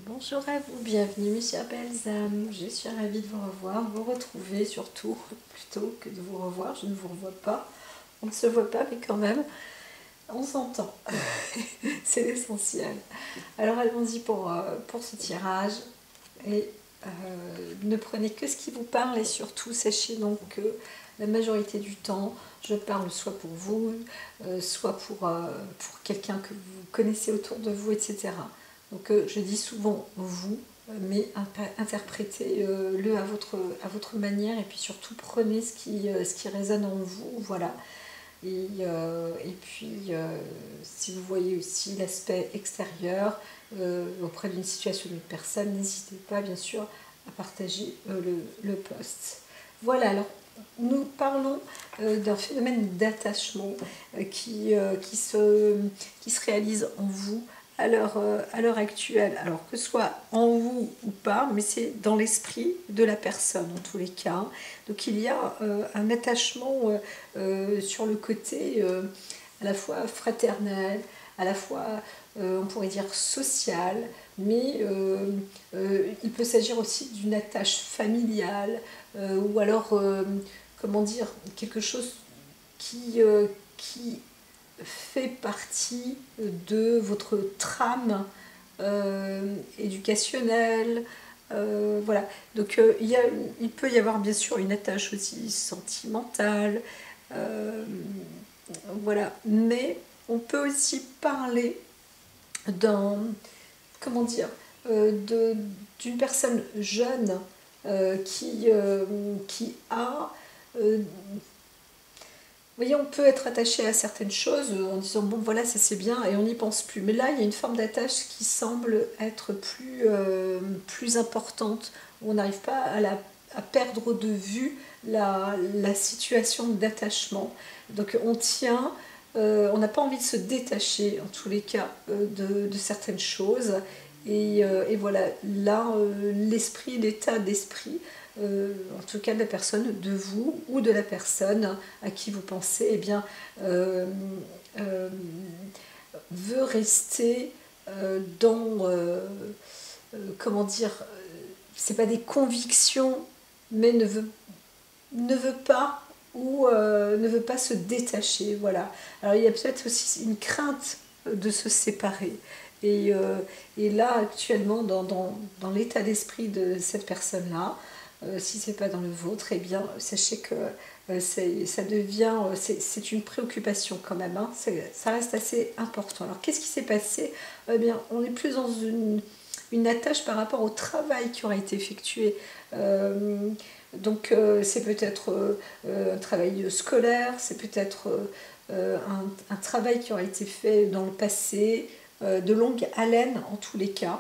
Bonjour à vous, bienvenue mes chères belles âmes. Je suis ravie de vous revoir, de vous retrouver surtout, plutôt que de vous revoir. Je ne vous revois pas, on ne se voit pas, mais quand même, on s'entend. C'est l'essentiel. Alors allons-y pour ce tirage. Et ne prenez que ce qui vous parle et surtout sachez donc que la majorité du temps, je parle soit pour vous, soit pour quelqu'un que vous connaissez autour de vous, etc. Donc je dis souvent vous, mais interprétez-le à votre manière et puis surtout prenez ce qui résonne en vous, voilà. Et puis, si vous voyez aussi l'aspect extérieur auprès d'une situation d'une personne, n'hésitez pas, bien sûr, à partager le post. Voilà, alors, nous parlons d'un phénomène d'attachement qui se réalise en vous à l'heure actuelle. Alors, que ce soit en vous ou pas, mais c'est dans l'esprit de la personne, en tous les cas. Donc, il y a un attachement sur le côté à la fois fraternel, à la fois, on pourrait dire, social, mais il peut s'agir aussi d'une attache familiale, ou alors, comment dire, quelque chose qui fait partie de votre trame éducationnelle. Voilà, donc il peut y avoir bien sûr une attache aussi sentimentale, euh, voilà, mais on peut aussi parler d'un, comment dire, d'une personne jeune qui a vous voyez, on peut être attaché à certaines choses en disant bon voilà ça c'est bien et on n'y pense plus. Mais là il y a une forme d'attache qui semble être plus importante. On n'arrive pas à perdre de vue la situation d'attachement. Donc on tient, on n'a pas envie de se détacher en tous les cas de certaines choses. Et voilà, là l'esprit, l'état d'esprit en tout cas de la personne, de vous ou de la personne à qui vous pensez, eh bien, euh, veut rester dans, comment dire, c'est pas des convictions, mais ne veut pas ou ne veut pas se détacher. Voilà. Alors il y a peut-être aussi une crainte de se séparer. Et là, actuellement, dans l'état d'esprit de cette personne-là, si c'est pas dans le vôtre, eh bien, sachez que ça devient, c'est une préoccupation quand même. Hein, ça reste assez important. Alors, qu'est-ce qui s'est passé? Eh bien, on est plus dans une attache par rapport au travail qui aura été effectué. Donc, c'est peut-être un travail scolaire, c'est peut-être un travail qui aura été fait dans le passé, de longue haleine en tous les cas.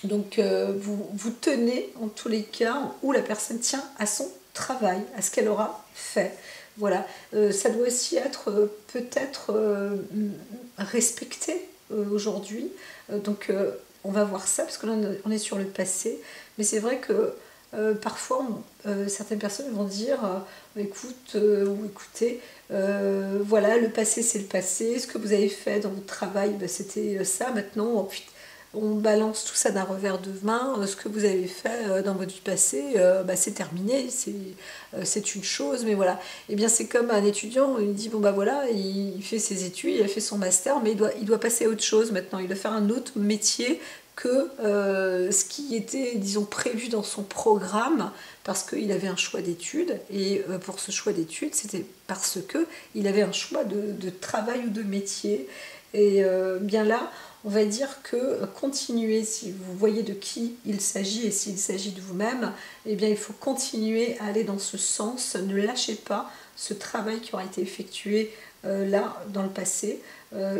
Donc vous tenez en tous les cas où la personne tient à son travail, à ce qu'elle aura fait. Voilà, ça doit aussi être peut-être respecté aujourd'hui. Donc on va voir ça parce que là on est sur le passé. Mais c'est vrai que parfois certaines personnes vont dire écoute ou écoutez, voilà, le passé c'est le passé, ce que vous avez fait dans votre travail, ben, c'était ça, maintenant on balance tout ça d'un revers de main. Ce que vous avez fait dans votre vie passée, bah, c'est terminé, c'est une chose, mais voilà. Et bien c'est comme un étudiant, il dit bon bah voilà, il fait ses études, il a fait son master, mais il doit passer à autre chose maintenant, il doit faire un autre métier que ce qui était, disons, prévu dans son programme, parce qu'il avait un choix d'études, et pour ce choix d'études, c'était parce qu'il avait un choix de travail ou de métier. Et bien là, on va dire que continuer, si vous voyez de qui il s'agit et s'il s'agit de vous-même, eh bien il faut continuer à aller dans ce sens, ne lâchez pas ce travail qui aura été effectué là dans le passé.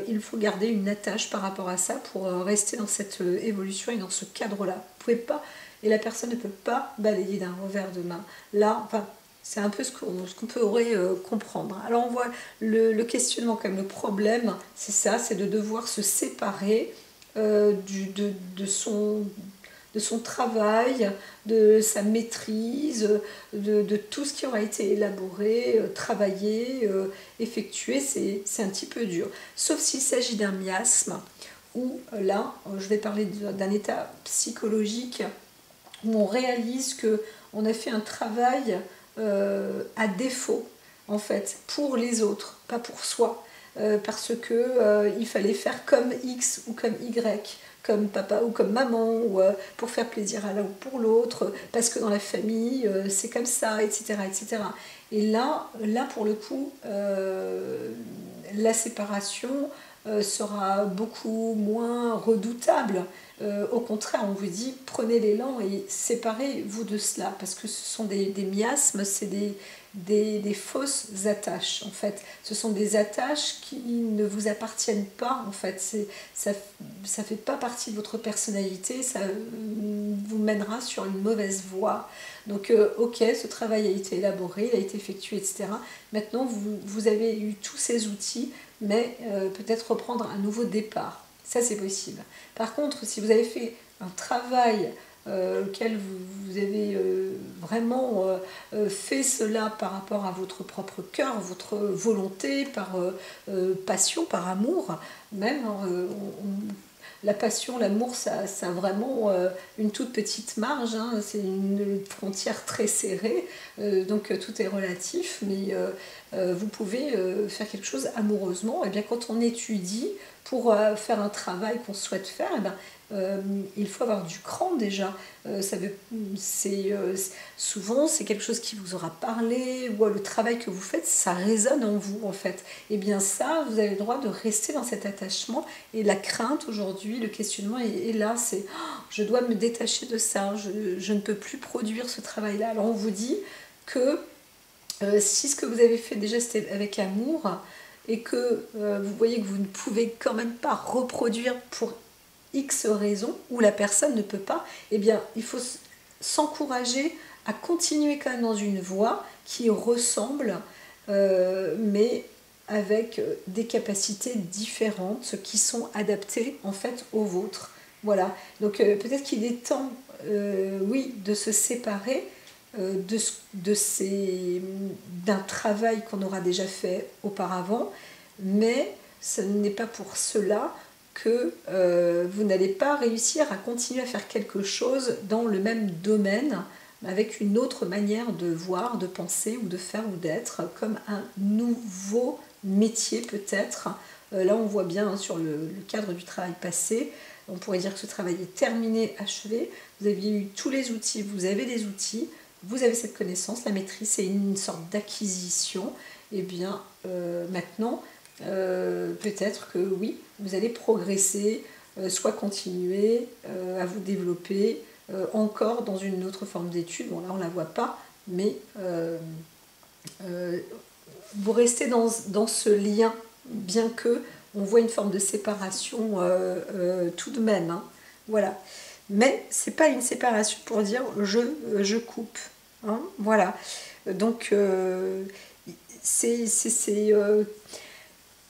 Il faut garder une attache par rapport à ça pour rester dans cette évolution et dans ce cadre-là. Vous pouvez pas, et la personne ne peut pas balayer d'un revers de main. Là, enfin, c'est un peu ce qu'on pourrait comprendre. Alors on voit le questionnement, quand même, le problème, c'est ça, c'est de devoir se séparer de son travail, de sa maîtrise, de tout ce qui aura été élaboré, travaillé, effectué. C'est un petit peu dur. Sauf s'il s'agit d'un miasme, où là, je vais parler d'un état psychologique où on réalise que on a fait un travail à défaut, en fait, pour les autres, pas pour soi. Parce que il fallait faire comme X ou comme Y, comme papa ou comme maman, ou pour faire plaisir à l'un ou pour l'autre, parce que dans la famille, c'est comme ça, etc., etc. Et là pour le coup, la séparation sera beaucoup moins redoutable. Au contraire, on vous dit, prenez l'élan et séparez-vous de cela, parce que ce sont des miasmes, c'est des fausses attaches, en fait. Ce sont des attaches qui ne vous appartiennent pas, en fait. Ça ne fait pas partie de votre personnalité, ça vous mènera sur une mauvaise voie. Donc, ok, ce travail a été élaboré, il a été effectué, etc. Maintenant, vous avez eu tous ces outils, mais peut-être reprendre un nouveau départ. Ça, c'est possible. Par contre, si vous avez fait un travail auquel vous avez vraiment fait cela par rapport à votre propre cœur, votre volonté, par passion, par amour, même, la passion, l'amour, ça a vraiment une toute petite marge, hein, c'est une frontière très serrée, donc tout est relatif, mais vous pouvez faire quelque chose amoureusement. Et bien quand on étudie pour faire un travail qu'on souhaite faire, et bien, il faut avoir du cran déjà. Souvent c'est quelque chose qui vous aura parlé, ou le travail que vous faites, ça résonne en vous en fait. Et bien ça, vous avez le droit de rester dans cet attachement. Et la crainte aujourd'hui, le questionnement est là, c'est oh, je dois me détacher de ça, je ne peux plus produire ce travail-là. Alors on vous dit que si ce que vous avez fait déjà c'était avec amour, et que vous voyez que vous ne pouvez quand même pas reproduire pour X raisons, où la personne ne peut pas, eh bien il faut s'encourager à continuer quand même dans une voie qui ressemble, mais avec des capacités différentes qui sont adaptées en fait aux vôtres. Voilà, donc peut-être qu'il est temps, oui, de se séparer d'un travail qu'on aura déjà fait auparavant, mais ce n'est pas pour cela que vous n'allez pas réussir à continuer à faire quelque chose dans le même domaine, avec une autre manière de voir, de penser ou de faire ou d'être, comme un nouveau métier peut-être. Là on voit bien sur le cadre du travail passé, on pourrait dire que ce travail est terminé, achevé, vous aviez eu tous les outils, vous avez des outils, vous avez cette connaissance, la maîtrise c'est une sorte d'acquisition, et bien maintenant peut-être que oui, vous allez progresser, soit continuer à vous développer encore dans une autre forme d'étude. Bon là on ne la voit pas, mais vous restez dans ce lien, bien que on voit une forme de séparation tout de même, hein. Voilà. Mais c'est pas une séparation pour dire je coupe, hein, voilà. Donc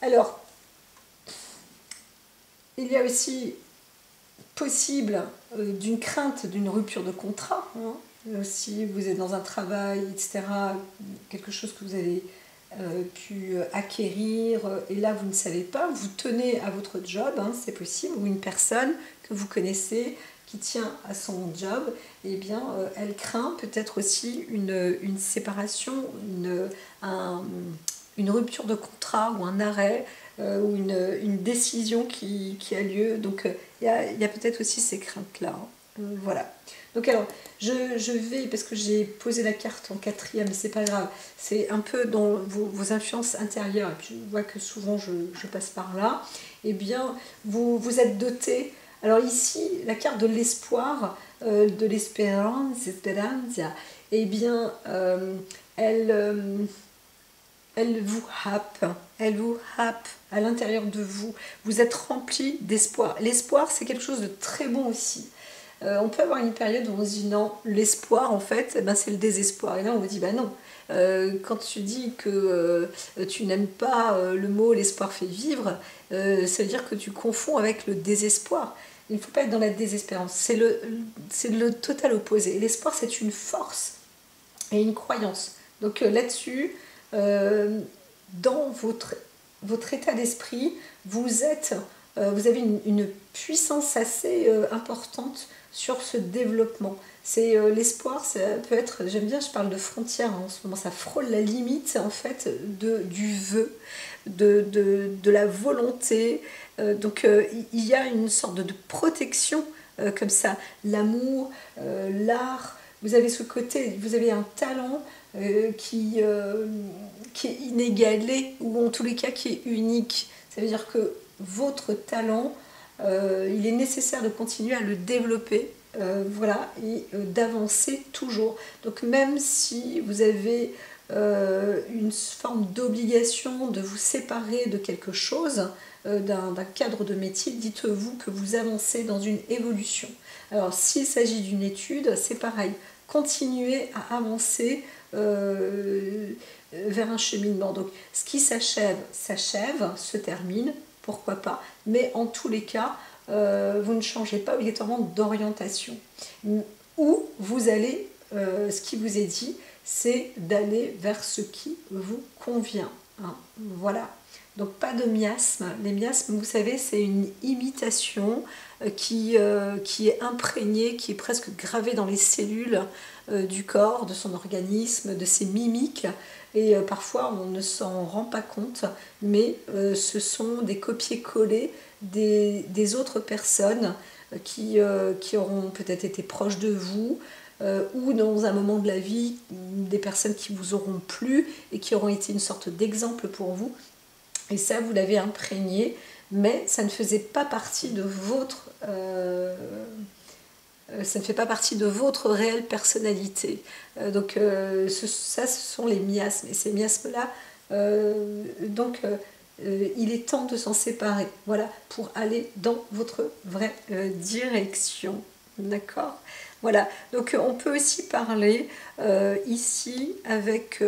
alors il y a aussi possible d'une crainte d'une rupture de contrat, hein. Si vous êtes dans un travail, etc., quelque chose que vous avez pu acquérir, et là vous ne savez pas, vous tenez à votre job, hein, c'est possible, ou une personne que vous connaissez qui tient à son job, et bien elle craint peut-être aussi une séparation, une rupture de contrat ou un arrêt, ou une décision qui a lieu. Donc il y a peut-être aussi ces craintes-là, hein. Voilà. Donc alors, je vais, parce que j'ai posé la carte en quatrième, mais c'est pas grave, c'est un peu dans vos influences intérieures, et puis je vois que souvent je passe par là, et bien vous êtes doté. Alors ici, la carte de l'espoir, de l'espérance, esperanza, et bien elle vous happe à l'intérieur de vous. Vous êtes rempli d'espoir. L'espoir, c'est quelque chose de très bon aussi. On peut avoir une période où on se dit non, l'espoir en fait, eh ben, c'est le désespoir. Et là on vous dit bah non. Quand tu dis que tu n'aimes pas le mot l'espoir fait vivre, ça veut dire que tu confonds avec le désespoir. Il ne faut pas être dans la désespérance. C'est le total opposé. L'espoir, c'est une force et une croyance. Donc là-dessus, dans votre état d'esprit, vous êtes vous avez une puissance assez importante sur ce développement. C'est l'espoir, ça peut être, j'aime bien, je parle de frontières en ce moment, ça frôle la limite en fait du vœu, de la volonté. Donc il y a une sorte de protection comme ça, l'amour, l'art. Vous avez ce côté, vous avez un talent qui est inégalé, ou en tous les cas qui est unique. Ça veut dire que votre talent, il est nécessaire de continuer à le développer, voilà, et d'avancer toujours. Donc même si vous avez une forme d'obligation de vous séparer de quelque chose, d'un cadre de métier, dites-vous que vous avancez dans une évolution. Alors s'il s'agit d'une étude, c'est pareil, continuez à avancer vers un cheminement. Donc ce qui s'achève, s'achève, se termine, pourquoi pas, mais en tous les cas, vous ne changez pas obligatoirement d'orientation. Où vous allez, ce qui vous est dit, c'est d'aller vers ce qui vous convient. Hein. Voilà. Donc pas de miasme. Les miasmes, vous savez, c'est une imitation qui est imprégnée, qui est presque gravée dans les cellules du corps, de son organisme, de ses mimiques. Et parfois, on ne s'en rend pas compte, mais ce sont des copier-coller des autres personnes qui auront peut-être été proches de vous, ou dans un moment de la vie, des personnes qui vous auront plu et qui auront été une sorte d'exemple pour vous. Et ça, vous l'avez imprégné, mais ça ne faisait pas partie de votre... ça ne fait pas partie de votre réelle personnalité. Donc ça, ce sont les miasmes. Et ces miasmes-là, il est temps de s'en séparer, voilà, pour aller dans votre vraie direction. D'accord? Voilà. Donc on peut aussi parler ici avec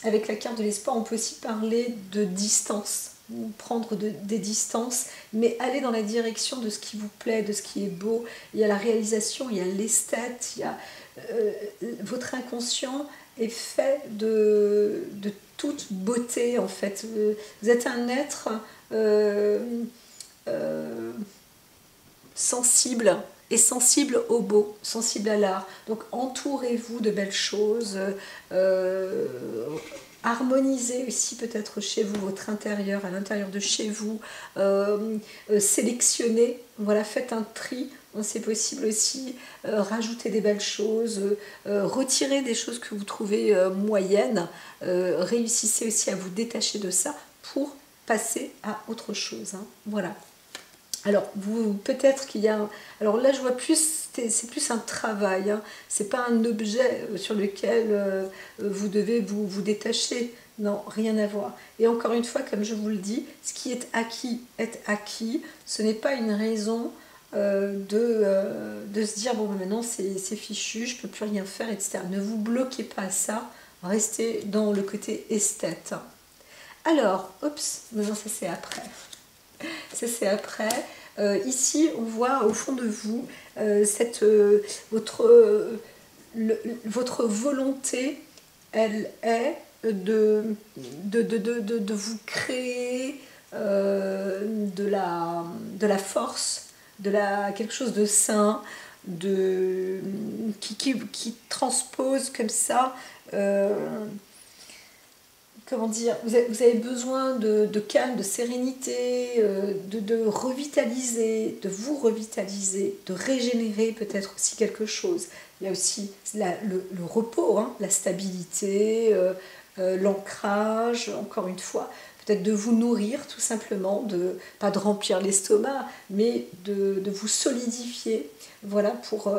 la carte de l'espoir, on peut aussi parler de distance, prendre des distances, mais aller dans la direction de ce qui vous plaît, de ce qui est beau. Il y a la réalisation, il y a l'esthète, il y a votre inconscient est fait de toute beauté en fait. Vous êtes un être sensible, et sensible au beau, sensible à l'art. Donc entourez-vous de belles choses, harmonisez aussi peut-être chez vous, votre intérieur, à l'intérieur de chez vous, sélectionnez, voilà, faites un tri, c'est possible aussi, rajouter des belles choses, retirer des choses que vous trouvez moyennes, réussissez aussi à vous détacher de ça pour passer à autre chose, hein. Voilà. Alors, peut-être qu'il y a... Alors là, je vois plus, c'est plus un travail, hein. C'est pas un objet sur lequel vous devez vous détacher. Non, rien à voir. Et encore une fois, comme je vous le dis, ce qui est acquis est acquis. Ce n'est pas une raison de se dire, bon, maintenant, c'est fichu, je peux plus rien faire, etc. Ne vous bloquez pas à ça. Restez dans le côté esthète. Alors, oups, non, ça c'est après. Ça c'est après. Ici, on voit au fond de vous votre volonté, elle est de vous créer de la force, quelque chose de sain, qui transpose comme ça. Comment dire, vous avez besoin de calme, de sérénité, de revitaliser, de vous revitaliser, de régénérer peut-être aussi quelque chose. Il y a aussi le repos, hein, la stabilité, l'ancrage, encore une fois. Peut-être de vous nourrir tout simplement, pas de remplir l'estomac, mais de vous solidifier, voilà, pour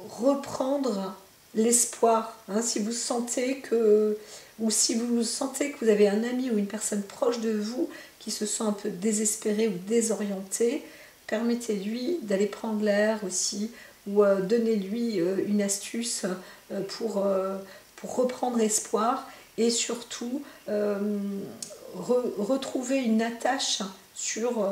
reprendre l'espoir, hein, si vous sentez que vous avez un ami ou une personne proche de vous qui se sent un peu désespéré ou désorienté, permettez-lui d'aller prendre l'air aussi, ou donnez-lui une astuce pour reprendre espoir, et surtout retrouver une attache sur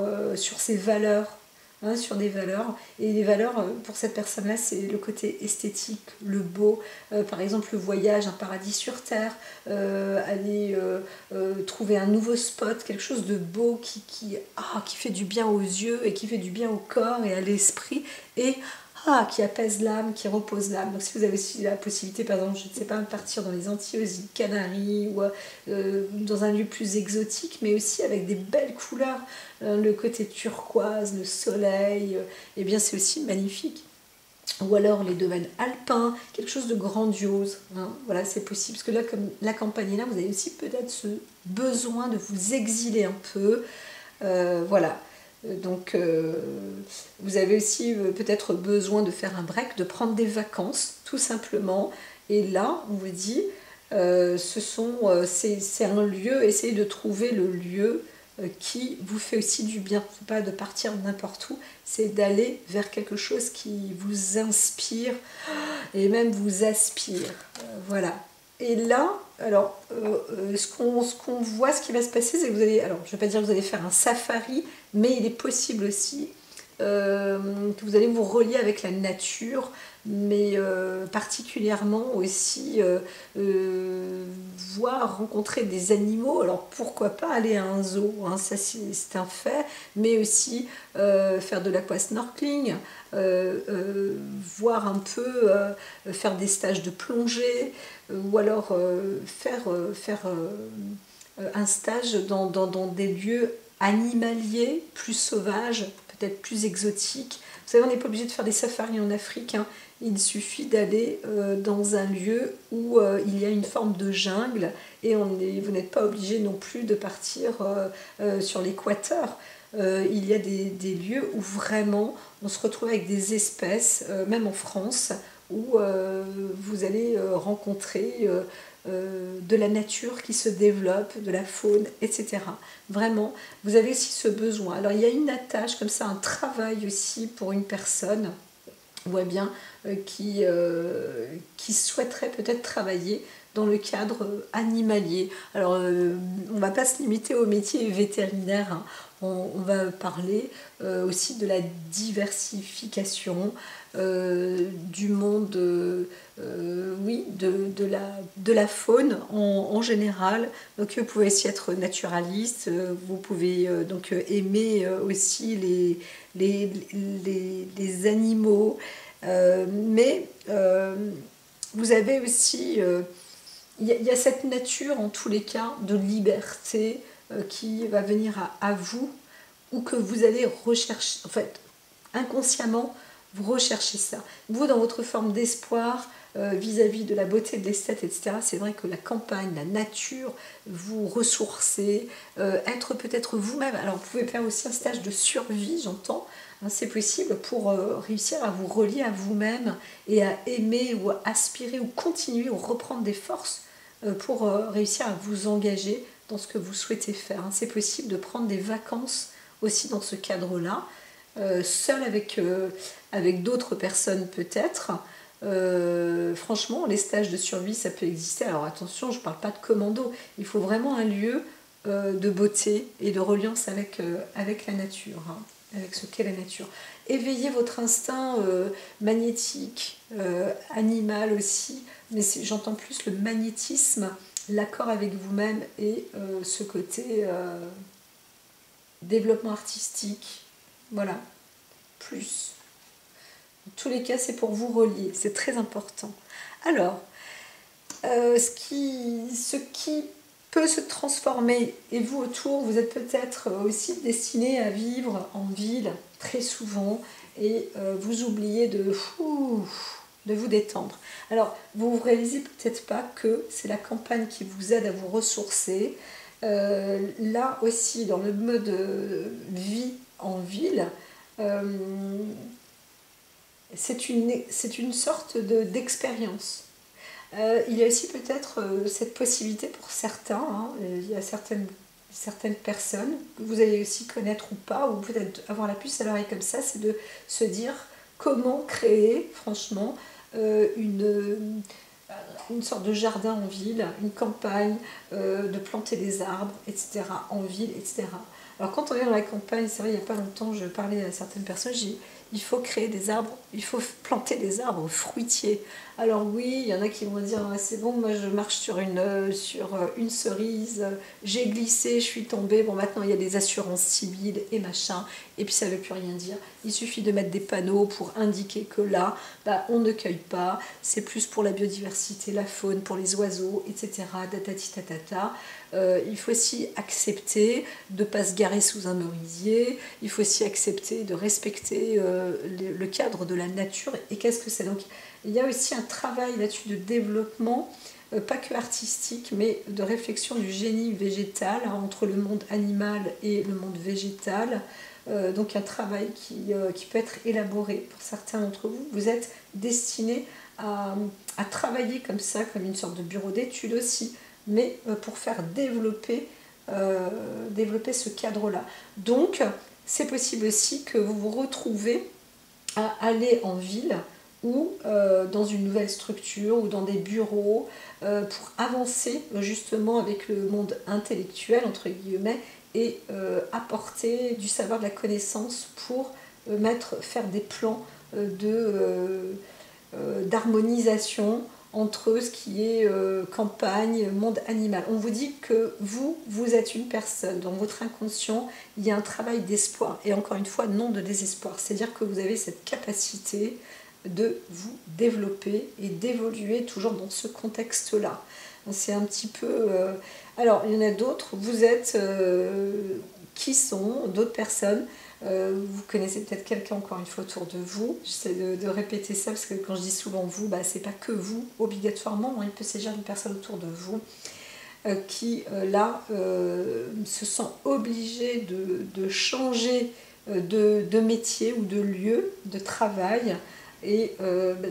ses valeurs. hein, sur des valeurs. Et les valeurs, pour cette personne-là, c'est le côté esthétique, le beau. Par exemple, le voyage, un paradis sur Terre, aller trouver un nouveau spot, quelque chose de beau qui fait du bien aux yeux et qui fait du bien au corps et à l'esprit. Et qui apaise l'âme, qui repose l'âme. Donc si vous avez aussi la possibilité, par exemple, je ne sais pas, de partir dans les Antilles, aux îles Canaries, ou dans un lieu plus exotique, mais aussi avec des belles couleurs, le côté turquoise, le soleil, eh bien c'est aussi magnifique. Ou alors les domaines alpins, quelque chose de grandiose, hein. Voilà, c'est possible. Parce que là, comme la campagne est là, vous avez aussi peut-être ce besoin de vous exiler un peu. Voilà. Donc, vous avez aussi peut-être besoin de faire un break, de prendre des vacances, tout simplement. Et là, on vous dit, c'est un lieu, essayez de trouver le lieu qui vous fait aussi du bien. C'est pas de partir n'importe où, c'est d'aller vers quelque chose qui vous inspire et même vous aspire. Voilà. Et là, alors, ce qu'on voit, ce qui va se passer, c'est que vous allez, alors je ne vais pas dire que vous allez faire un safari, mais il est possible aussi que vous allez vous relier avec la nature, mais particulièrement aussi voir, rencontrer des animaux. Alors pourquoi pas aller à un zoo, hein, ça c'est un fait, mais aussi faire de l'aquasnorkeling, voir un peu, faire des stages de plongée, ou alors faire un stage dans des lieux animaliers, plus sauvages, peut-être plus exotiques. Vous savez, on n'est pas obligé de faire des safaris en Afrique, hein. Il suffit d'aller dans un lieu où il y a une forme de jungle et vous n'êtes pas obligé non plus de partir sur l'équateur. Il y a des lieux où vraiment on se retrouve avec des espèces, même en France, où vous allez rencontrer de la nature qui se développe, de la faune, etc. Vraiment, vous avez aussi ce besoin. Alors il y a une attache comme ça, un travail aussi pour une personne, ou bien qui souhaiterait peut-être travailler dans le cadre animalier. Alors, on ne va pas se limiter au métier vétérinaire, hein. On va parler aussi de la diversification du monde, oui, de la faune en général. Donc, vous pouvez aussi être naturaliste, vous pouvez donc aimer aussi les animaux, mais vous avez aussi, il y a cette nature en tous les cas de liberté qui va venir à vous, ou que vous allez rechercher, en fait, inconsciemment, vous recherchez ça. Vous, dans votre forme d'espoir vis-à-vis de la beauté de l'esthète, etc., c'est vrai que la campagne, la nature, vous ressourcer, être peut-être vous-même. Alors, vous pouvez faire aussi un stage de survie, j'entends, hein, c'est possible pour réussir à vous relier à vous-même et à aimer ou à aspirer ou continuer ou reprendre des forces pour réussir à vous engager dans ce que vous souhaitez faire, hein. C'est possible de prendre des vacances aussi dans ce cadre-là, seul avec d'autres personnes peut-être. Franchement, les stages de survie, ça peut exister. Alors attention, je ne parle pas de commando. Il faut vraiment un lieu de beauté et de reliance avec la nature, hein, avec ce qu'est la nature. Éveillez votre instinct magnétique, animal aussi, mais j'entends plus le magnétisme, l'accord avec vous-même et ce côté développement artistique. Voilà, plus. En tous les cas, c'est pour vous relier, c'est très important. Alors, ce qui peut se transformer, et vous autour, vous êtes peut-être aussi destiné à vivre en ville très souvent, et vous oubliez de vous détendre. Alors, vous ne réalisez peut-être pas que c'est la campagne qui vous aide à vous ressourcer. Là aussi, dans le mode vie en ville, c'est une sorte d'expérience. Il y a aussi peut-être cette possibilité pour certains, hein, il y a certaines personnes que vous allez aussi connaître ou pas, ou peut-être avoir la puce à l'oreille comme ça, c'est de se dire comment créer franchement une sorte de jardin en ville, une campagne, de planter des arbres, etc., en ville, etc. Alors quand on est dans la campagne, c'est vrai, il n'y a pas longtemps, je parlais à certaines personnes, j'ai dit, il faut créer des arbres, il faut planter des arbres fruitiers. Alors oui, il y en a qui vont dire, ah, c'est bon, moi je marche sur une cerise, j'ai glissé, je suis tombée, bon maintenant il y a des assurances civiles et machin, et puis ça ne veut plus rien dire. Il suffit de mettre des panneaux pour indiquer que là, bah, on ne cueille pas, c'est plus pour la biodiversité, la faune, pour les oiseaux, etc. Tatati tatata. Il faut aussi accepter de ne pas se garer sous un merisier, il faut aussi accepter de respecter le cadre de la nature. Et qu'est-ce que c'est? Donc il y a aussi un travail là-dessus de développement, pas que artistique, mais de réflexion du génie végétal, hein, entre le monde animal et le monde végétal. Donc un travail qui peut être élaboré pour certains d'entre vous. Vous êtes destinés à travailler comme ça, comme une sorte de bureau d'études aussi, mais pour faire développer ce cadre-là. Donc, c'est possible aussi que vous vous retrouvez à aller en ville ou dans une nouvelle structure ou dans des bureaux pour avancer justement avec le monde intellectuel, entre guillemets, et apporter du savoir, de la connaissance pour faire des plans d'harmonisation entre ce qui est campagne, monde animal. On vous dit que vous êtes une personne. Dans votre inconscient, il y a un travail d'espoir. Et encore une fois, non de désespoir. C'est-à-dire que vous avez cette capacité de vous développer et d'évoluer toujours dans ce contexte-là. C'est un petit peu... Alors, il y en a d'autres. Vous êtes... qui sont d'autres personnes? Vous connaissez peut-être quelqu'un encore une fois autour de vous. J'essaie de répéter ça parce que quand je dis souvent vous, bah, c'est pas que vous obligatoirement, il peut s'agir d'une personne autour de vous qui là se sent obligée de changer de métier ou de lieu de travail. Et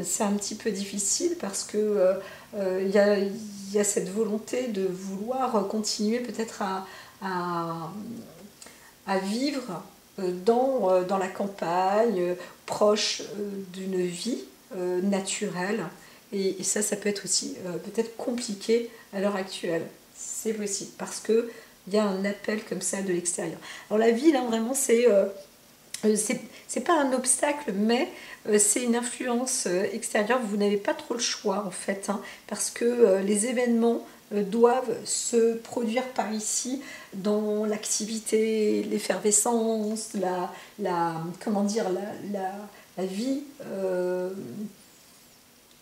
c'est un petit peu difficile parce que y a cette volonté de vouloir continuer peut-être à vivre dans la campagne, proche d'une vie naturelle. Et ça peut être aussi peut-être compliqué à l'heure actuelle. C'est possible, parce qu'il y a un appel comme ça de l'extérieur. Alors la ville, hein, vraiment, c'est pas un obstacle, mais c'est une influence extérieure. Vous n'avez pas trop le choix, en fait, hein, parce que les événements doivent se produire par ici dans l'activité, l'effervescence, comment dire, la vie,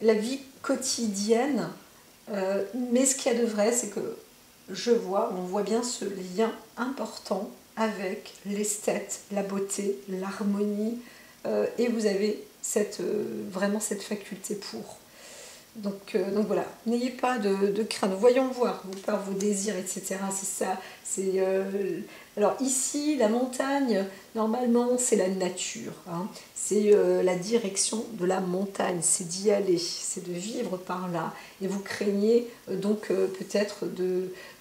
la vie quotidienne. Mais ce qu'il y a de vrai, c'est que on voit bien ce lien important avec l'esthète, la beauté, l'harmonie, et vous avez vraiment cette faculté pour. Donc voilà, n'ayez pas de crainte, voyons voir par vos désirs, etc. C'est ça. Alors ici, la montagne, normalement, c'est la nature. Hein. C'est la direction de la montagne, c'est d'y aller, c'est de vivre par là. Et vous craignez donc peut-être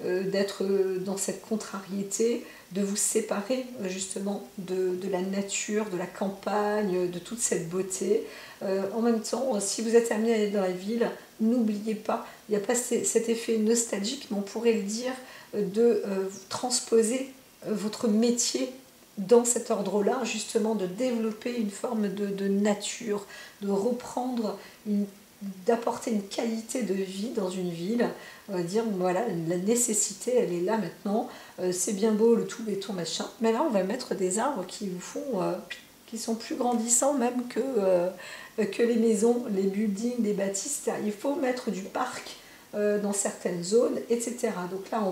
d'être dans cette contrariété, de vous séparer justement de la nature, de la campagne, de toute cette beauté. En même temps, si vous êtes amené à aller dans la ville, n'oubliez pas, il n'y a pas cet effet nostalgique, mais on pourrait le dire, de transposer votre métier dans cet ordre-là, justement de développer une forme de nature, de reprendre d'apporter une qualité de vie dans une ville, dire voilà, la nécessité elle est là maintenant, c'est bien beau le tout béton machin, mais là on va mettre des arbres qui vous font qui sont plus grandissants même que les maisons, les buildings, les bâtisses. Il faut mettre du parc dans certaines zones, etc. Donc là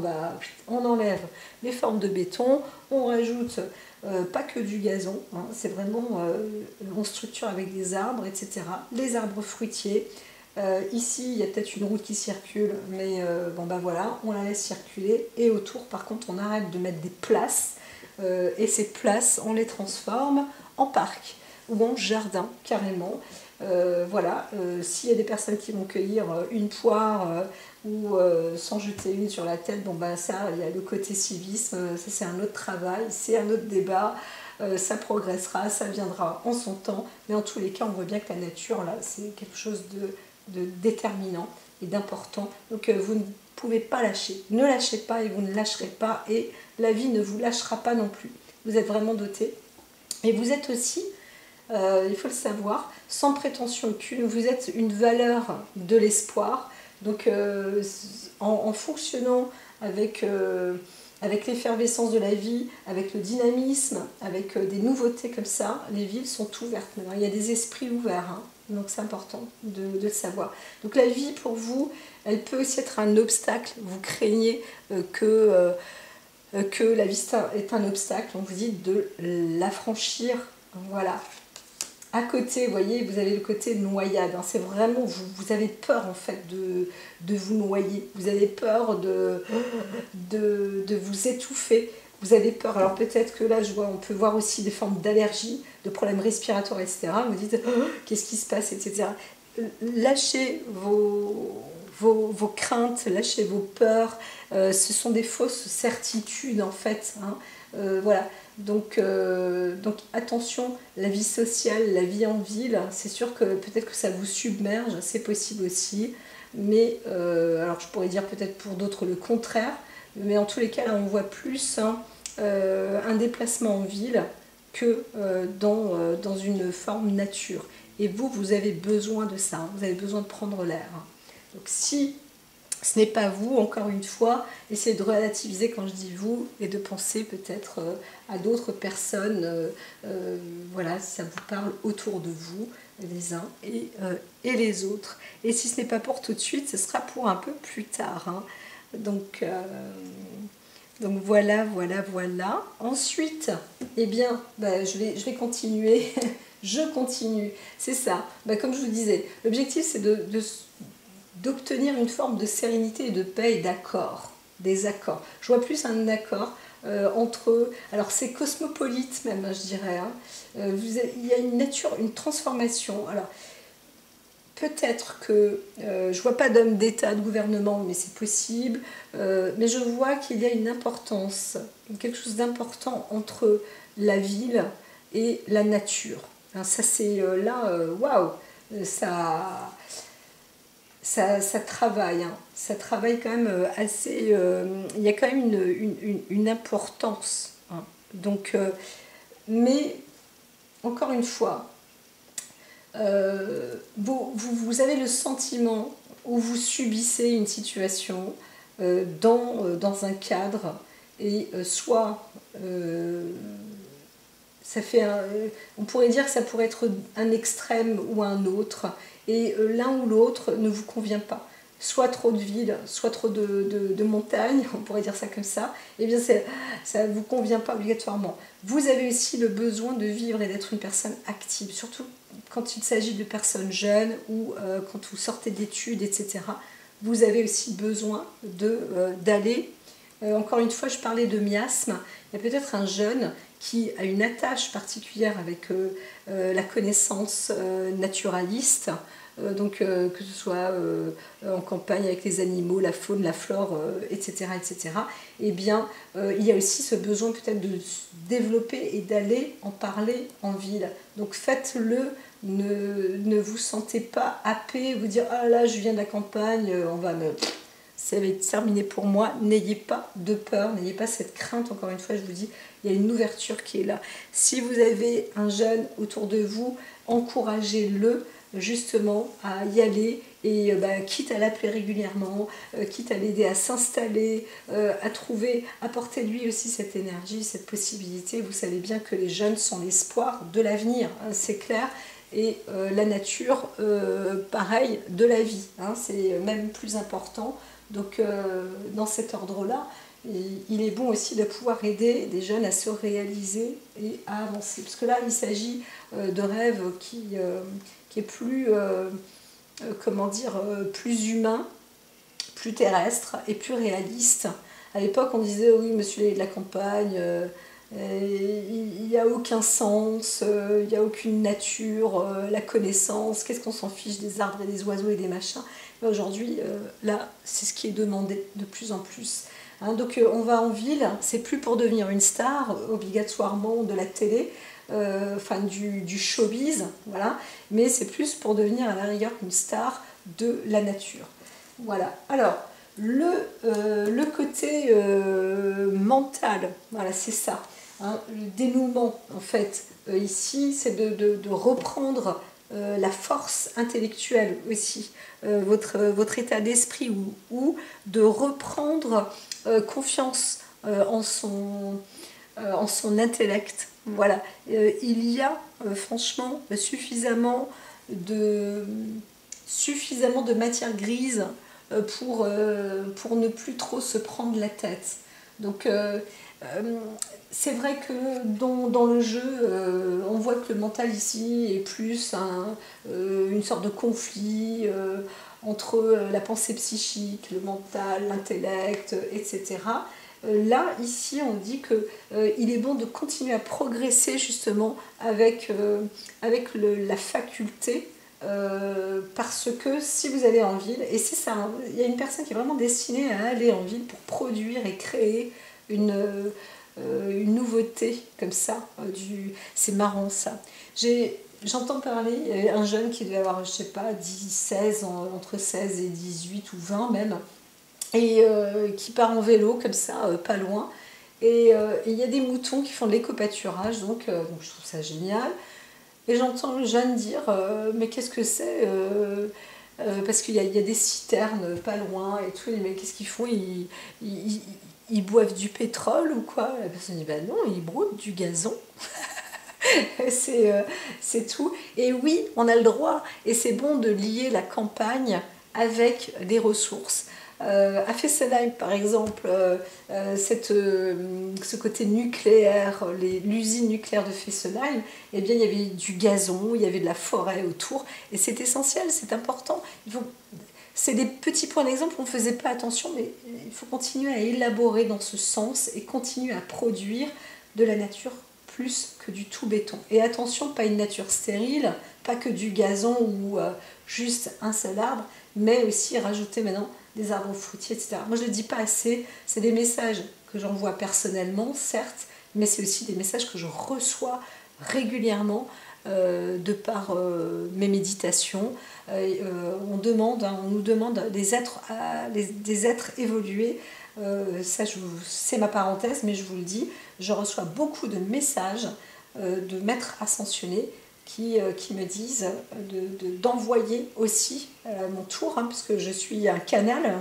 on enlève les formes de béton, on rajoute pas que du gazon, hein, c'est vraiment on structure avec des arbres, etc. Les arbres fruitiers. Ici il y a peut-être une route qui circule, mais bon bah voilà, on la laisse circuler. Et autour par contre on arrête de mettre des places, et ces places on les transforme en parc ou en jardin carrément. Voilà, s'il y a des personnes qui vont cueillir une poire ou s'en jeter une sur la tête, bon ben ça, il y a le côté civisme, ça c'est un autre travail, c'est un autre débat, ça progressera, ça viendra en son temps, mais en tous les cas on voit bien que la nature là c'est quelque chose de déterminant et d'important. Donc pouvez pas lâcher. Ne lâchez pas et vous ne lâcherez pas et la vie ne vous lâchera pas non plus. Vous êtes vraiment doté. Et vous êtes aussi, il faut le savoir, sans prétention aucune, vous êtes une valeur de l'espoir. Donc en fonctionnant avec l'effervescence de la vie, avec le dynamisme, avec des nouveautés comme ça, les villes sont ouvertes maintenant. Il y a des esprits ouverts, hein. Donc c'est important de le savoir. Donc la vie pour vous, elle peut aussi être un obstacle. Vous craignez que la vie est un obstacle, on vous dit de l'affranchir. Voilà. À côté, vous voyez, vous avez le côté noyade. Hein. C'est vraiment, vous avez peur en fait de vous noyer. Vous avez peur de vous étouffer. Vous avez peur. Alors peut-être que là, on peut voir aussi des formes d'allergie, de problèmes respiratoires, etc. Vous dites, qu'est-ce qui se passe, etc. Lâchez vos craintes, lâchez vos peurs. Ce sont des fausses certitudes en fait. Hein. Voilà. Donc attention, la vie sociale, la vie en ville, c'est sûr que peut-être que ça vous submerge, c'est possible aussi. Mais alors je pourrais dire peut-être pour d'autres le contraire. Mais en tous les cas, là, on voit plus un déplacement en ville que dans une forme nature. Et vous avez besoin de ça, hein. Vous avez besoin de prendre l'air. Hein. Donc si ce n'est pas vous, encore une fois, essayez de relativiser quand je dis vous et de penser peut-être à d'autres personnes. Voilà, si ça vous parle autour de vous, les uns et les autres. Et si ce n'est pas pour tout de suite, ce sera pour un peu plus tard. Hein. Donc voilà, voilà, voilà. Ensuite, eh bien, je vais continuer. Je continue. C'est ça. Comme je vous disais, l'objectif c'est d'obtenir une forme de sérénité et de paix et d'accord. Des accords. Je vois plus un accord entre... Alors c'est cosmopolite même, hein, je dirais. Hein. Il y a une nature, une transformation. Alors peut-être que je vois pas d'homme d'État, de gouvernement, mais c'est possible. Mais je vois qu'il y a une importance, quelque chose d'important entre la ville et la nature. Hein, ça c'est là, waouh, ça travaille, hein. Ça travaille quand même assez... il y a quand même une importance. Hein. Donc, mais, encore une fois, vous avez le sentiment où vous subissez une situation dans un cadre et soit... ça fait on pourrait dire que ça pourrait être un extrême ou un autre, et l'un ou l'autre ne vous convient pas. Soit trop de ville, soit trop de montagne, on pourrait dire ça comme ça, et bien ça ne vous convient pas obligatoirement. Vous avez aussi le besoin de vivre et d'être une personne active, surtout quand il s'agit de personnes jeunes ou quand vous sortez d'études, etc. Vous avez aussi besoin d'aller... encore une fois, je parlais de miasme. Il y a peut-être un jeune qui a une attache particulière avec la connaissance naturaliste, donc que ce soit en campagne avec les animaux, la faune, la flore, etc., etc. Eh bien, il y a aussi ce besoin peut-être de se développer et d'aller en parler en ville. Donc faites-le, ne vous sentez pas happé, vous dire « Ah là, je viens de la campagne, ça va être terminé pour moi ». N'ayez pas de peur, n'ayez pas cette crainte, encore une fois, je vous dis, il y a une ouverture qui est là. Si vous avez un jeune autour de vous, encouragez-le justement à y aller, et quitte à l'appeler régulièrement, quitte à l'aider à s'installer, à trouver, apportez-lui aussi cette énergie, cette possibilité. Vous savez bien que les jeunes sont l'espoir de l'avenir, hein, c'est clair. Et la nature, pareil, de la vie, hein, c'est même plus important. Donc dans cet ordre-là, il est bon aussi de pouvoir aider des jeunes à se réaliser et à avancer. Parce que là, il s'agit de rêves qui est plus, comment dire, plus humain, plus terrestre et plus réaliste. À l'époque, on disait, oui, monsieur est de la campagne, il n'y a aucun sens, il n'y a aucune nature, la connaissance, qu'est-ce qu'on s'en fiche des arbres et des oiseaux et des machins. Aujourd'hui, là, c'est ce qui est demandé de plus en plus. Hein, donc on va en ville, c'est plus pour devenir une star, obligatoirement de la télé, enfin du showbiz, voilà, mais c'est plus pour devenir à la rigueur une star de la nature. Voilà, alors le côté mental, voilà, c'est ça. Hein, le dénouement, en fait, ici, c'est de reprendre la force intellectuelle aussi, votre état d'esprit, ou de reprendre confiance en son intellect. Voilà, il y a franchement de, suffisamment de matière grise pour ne plus trop se prendre la tête. Donc c'est vrai que dans le jeu, on voit que le mental ici est plus une sorte de conflit entre la pensée psychique, le mental, l'intellect, etc. Là, ici, on dit qu'il est bon de continuer à progresser justement avec la faculté, parce que si vous allez en ville, et c'est ça, hein, il y a une personne qui est vraiment destinée à aller en ville pour produire et créer une nouveauté comme ça. C'est marrant ça. J'entends parler, il y a un jeune qui devait avoir, je sais pas, 16, entre 16 et 18 ou 20 même, et qui part en vélo comme ça, pas loin. Et il y a des moutons qui font de l'éco-pâturage, donc je trouve ça génial. Et j'entends le jeune dire mais qu'est-ce que c'est parce qu'il y a des citernes pas loin et tout. Mais qu'est-ce qu'ils font, ils boivent du pétrole ou quoi? La personne dit bah non, ils broutent du gazon. C'est tout. Et oui, on a le droit, et c'est bon de lier la campagne avec des ressources. À Fessenheim, par exemple, ce côté nucléaire, l'usine nucléaire de Fessenheim, eh bien, il y avait du gazon, il y avait de la forêt autour, et c'est essentiel, c'est important. C'est des petits points d'exemple, on ne faisait pas attention, mais il faut continuer à élaborer dans ce sens et continuer à produire de la nature plus que du tout béton. Et attention, pas une nature stérile, pas que du gazon ou juste un seul arbre, mais aussi rajouter maintenant des arbres fruitiers, etc. Moi, je ne le dis pas assez, c'est des messages que j'envoie personnellement, certes, mais c'est aussi des messages que je reçois régulièrement de par mes méditations. On nous demande des êtres évolués. C'est ma parenthèse, mais je vous le dis, je reçois beaucoup de messages de maîtres ascensionnés qui me disent d'envoyer aussi à mon tour, hein, puisque je suis un canal, hein,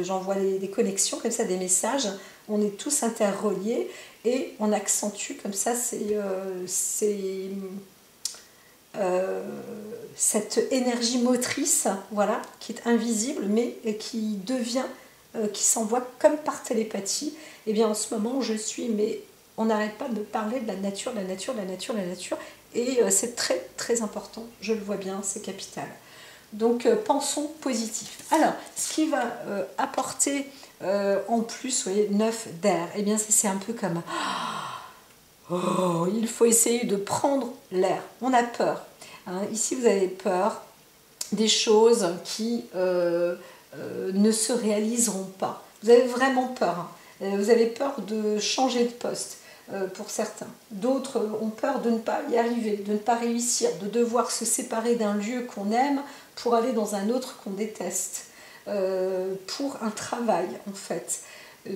j'envoie des connexions comme ça, des messages, on est tous interreliés et on accentue comme ça cette énergie motrice, voilà, qui est invisible mais qui s'envoie comme par télépathie. Et bien en ce moment je suis, mais on n'arrête pas de parler de la nature, la nature, la nature, la nature, et c'est très très important, je le vois bien, c'est capital. Donc pensons positif. Alors, ce qui va apporter en plus, vous voyez, 9 d'air, et bien c'est un peu comme oh, il faut essayer de prendre l'air. On a peur. Hein. Ici, vous avez peur des choses qui ne se réaliseront pas. Vous avez vraiment peur. Hein. Vous avez peur de changer de poste pour certains. D'autres ont peur de ne pas y arriver, de ne pas réussir, de devoir se séparer d'un lieu qu'on aime pour aller dans un autre qu'on déteste, pour un travail en fait.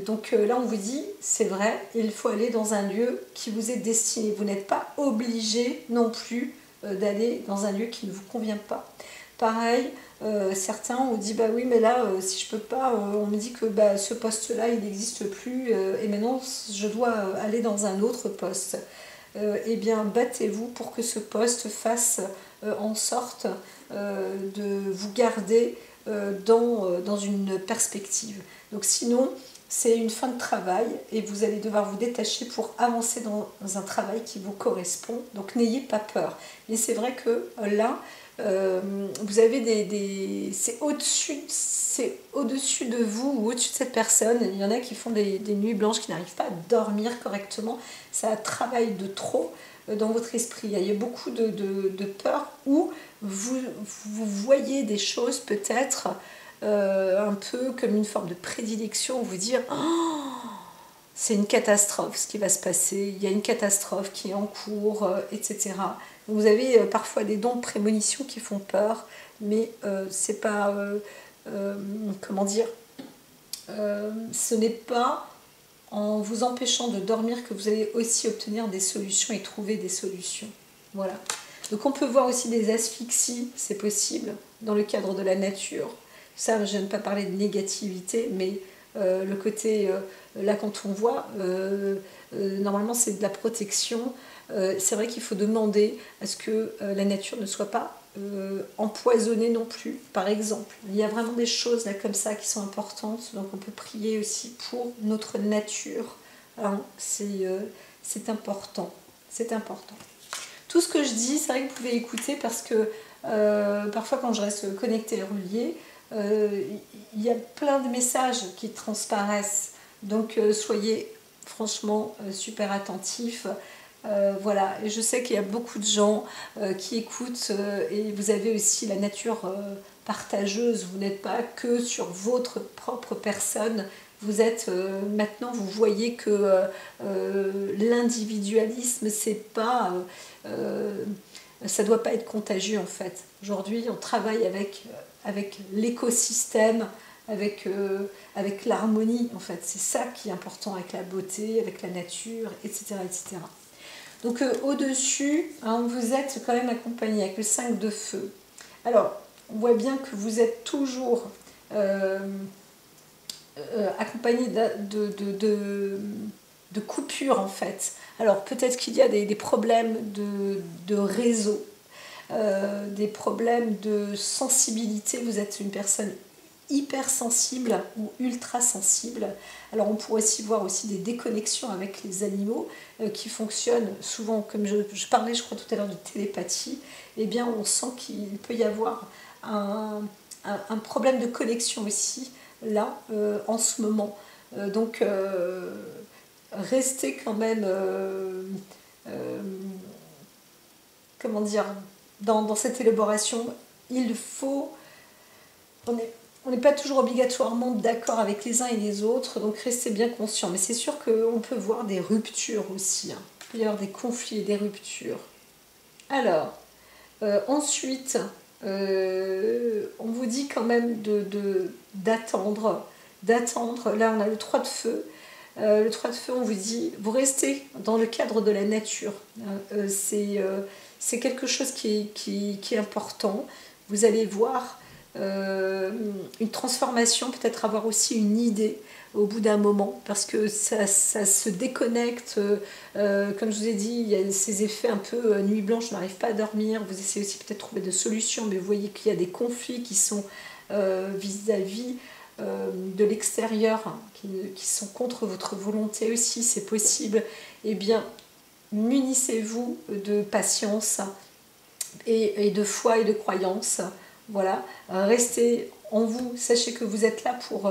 Donc là, on vous dit, c'est vrai, il faut aller dans un lieu qui vous est destiné. Vous n'êtes pas obligé non plus d'aller dans un lieu qui ne vous convient pas. Pareil, certains ont dit, bah oui, mais là, si je peux pas, on me dit que bah, ce poste-là, il n'existe plus, et maintenant, je dois aller dans un autre poste. Eh bien, battez-vous pour que ce poste fasse en sorte de vous garder dans une perspective. Donc sinon, c'est une fin de travail et vous allez devoir vous détacher pour avancer dans un travail qui vous correspond. Donc n'ayez pas peur. Mais c'est vrai que là, vous avez c'est au-dessus de vous ou au-dessus de cette personne. Il y en a qui font des nuits blanches, qui n'arrivent pas à dormir correctement. Ça travaille de trop dans votre esprit. Il y a beaucoup de peur où vous voyez des choses peut-être un peu comme une forme de prédilection, vous dire oh, c'est une catastrophe ce qui va se passer, il y a une catastrophe qui est en cours, etc. Donc vous avez parfois des dons de prémonition qui font peur, mais c'est pas comment dire, ce n'est pas en vous empêchant de dormir que vous allez aussi obtenir des solutions et trouver des solutions. Voilà. Donc on peut voir aussi des asphyxies, c'est possible, dans le cadre de la nature. Ça, je n'aime pas parler de négativité, mais le côté, là quand on voit, normalement c'est de la protection. C'est vrai qu'il faut demander à ce que la nature ne soit pas empoisonnée non plus, par exemple. Il y a vraiment des choses là comme ça qui sont importantes, donc on peut prier aussi pour notre nature. Hein, c'est important, c'est important. Tout ce que je dis, c'est vrai que vous pouvez écouter parce que parfois quand je reste connectée et reliée, il y a plein de messages qui transparaissent. Donc soyez franchement super attentifs. Voilà, et je sais qu'il y a beaucoup de gens qui écoutent et vous avez aussi la nature partageuse. Vous n'êtes pas que sur votre propre personne. Vous êtes maintenant, vous voyez que l'individualisme, c'est pas, ça doit pas être contagieux en fait. Aujourd'hui, on travaille avec l'écosystème, avec l'harmonie en fait. C'est ça qui est important avec la beauté, avec la nature, etc., etc. Donc au-dessus, hein, vous êtes quand même accompagné avec le 5 de feu. Alors, on voit bien que vous êtes toujours accompagné de coupures en fait. Alors peut-être qu'il y a des problèmes de réseau, des problèmes de sensibilité. Vous êtes une personne hypersensible ou ultra sensible. Alors on pourrait aussi voir aussi des déconnexions avec les animaux qui fonctionnent souvent, comme je parlais je crois tout à l'heure de télépathie. Eh bien on sent qu'il peut y avoir un problème de connexion aussi là en ce moment. Donc restez quand même comment dire dans cette élaboration. Il faut, on n'est pas toujours obligatoirement d'accord avec les uns et les autres, donc restez bien conscients. Mais c'est sûr qu'on peut voir des ruptures aussi. Hein. Il peut y avoir des conflits et des ruptures. Alors, ensuite, on vous dit quand même d'attendre. Là, on a le 3 de feu. Le 3 de feu, on vous dit, vous restez dans le cadre de la nature. C'est quelque chose qui est important. Vous allez voir une transformation, peut-être avoir aussi une idée au bout d'un moment, parce que ça se déconnecte. Comme je vous ai dit, il y a ces effets un peu nuit blanche, je n'arrive pas à dormir. Vous essayez aussi peut-être de trouver des solutions, mais vous voyez qu'il y a des conflits qui sont vis-à-vis de l'extérieur, hein, qui sont contre votre volonté aussi, c'est possible. Eh bien, munissez-vous de patience et de foi et de croyance. Voilà, restez en vous, sachez que vous êtes là pour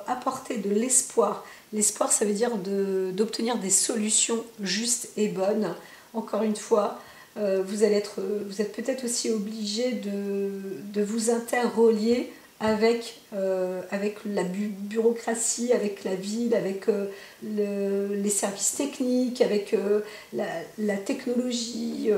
apporter de l'espoir. L'espoir, ça veut dire d'obtenir des solutions justes et bonnes. Encore une fois, vous êtes peut-être aussi obligé de vous interrelier avec la bureaucratie, avec la ville, avec les services techniques, avec la technologie,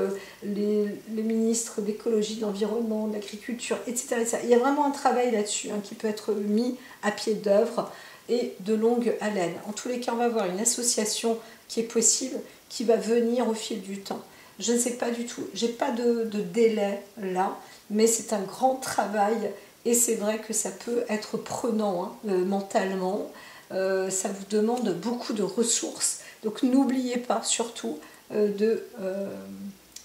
les ministres d'écologie, de l'environnement, de l'agriculture, etc., etc. Il y a vraiment un travail là-dessus hein, qui peut être mis à pied d'œuvre et de longue haleine. En tous les cas, on va avoir une association qui est possible, qui va venir au fil du temps. Je ne sais pas du tout, j'ai pas de délai là, mais c'est un grand travail. Et c'est vrai que ça peut être prenant hein, mentalement, ça vous demande beaucoup de ressources. Donc n'oubliez pas surtout de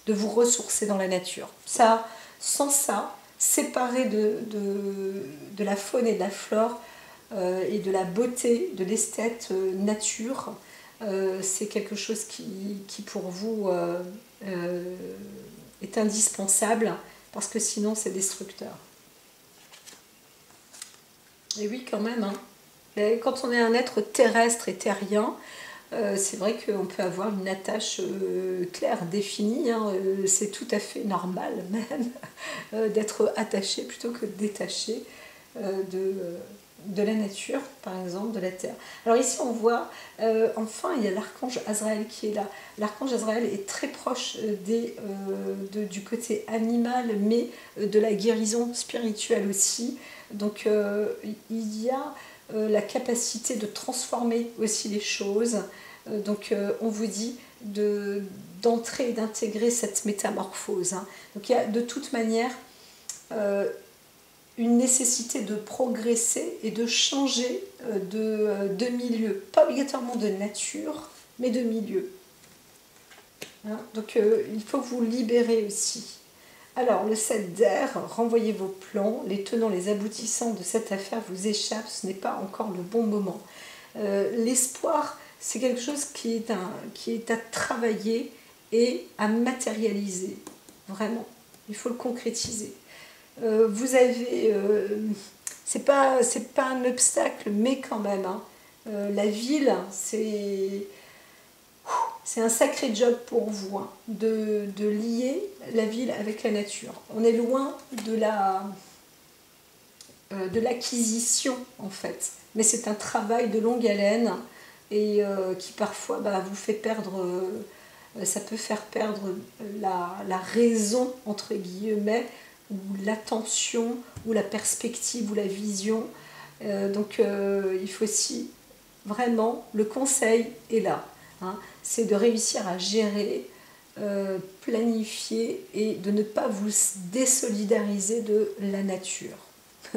vous ressourcer dans la nature. Ça, sans ça, séparé de la faune et de la flore et de la beauté, de l'esthète nature, c'est quelque chose qui pour vous est indispensable parce que sinon c'est destructeur. Et oui, quand même. Hein. Et quand on est un être terrestre et terrien, c'est vrai qu'on peut avoir une attache claire, définie. Hein, c'est tout à fait normal même d'être attaché plutôt que détaché de la nature, par exemple, de la terre. Alors ici, on voit, enfin, il y a l'archange Azraël qui est là. L'archange Azraël est très proche du côté animal, mais de la guérison spirituelle aussi. Donc il y a la capacité de transformer aussi les choses. Donc on vous dit d'entrer et d'intégrer cette métamorphose. Hein. Donc il y a de toute manière une nécessité de progresser et de changer de milieu. Pas obligatoirement de nature, mais de milieu. Hein. Donc il faut vous libérer aussi. Alors le 7 d'air, renvoyez vos plans, les tenants, les aboutissants de cette affaire vous échappent, ce n'est pas encore le bon moment. L'espoir, c'est quelque chose qui est à travailler et à matérialiser, vraiment. Il faut le concrétiser. Vous avez, c'est pas un obstacle, mais quand même, hein, la ville, c'est un sacré job pour vous, hein, de lier la ville avec la nature. On est loin de l'acquisition, en fait, mais c'est un travail de longue haleine et qui parfois vous fait perdre, ça peut faire perdre la raison, entre guillemets, ou l'attention, ou la perspective, ou la vision. Donc il faut aussi, vraiment, le conseil est là. Hein, c'est de réussir à gérer, planifier et de ne pas vous désolidariser de la nature.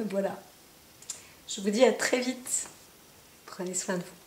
Voilà. Je vous dis à très vite. Prenez soin de vous.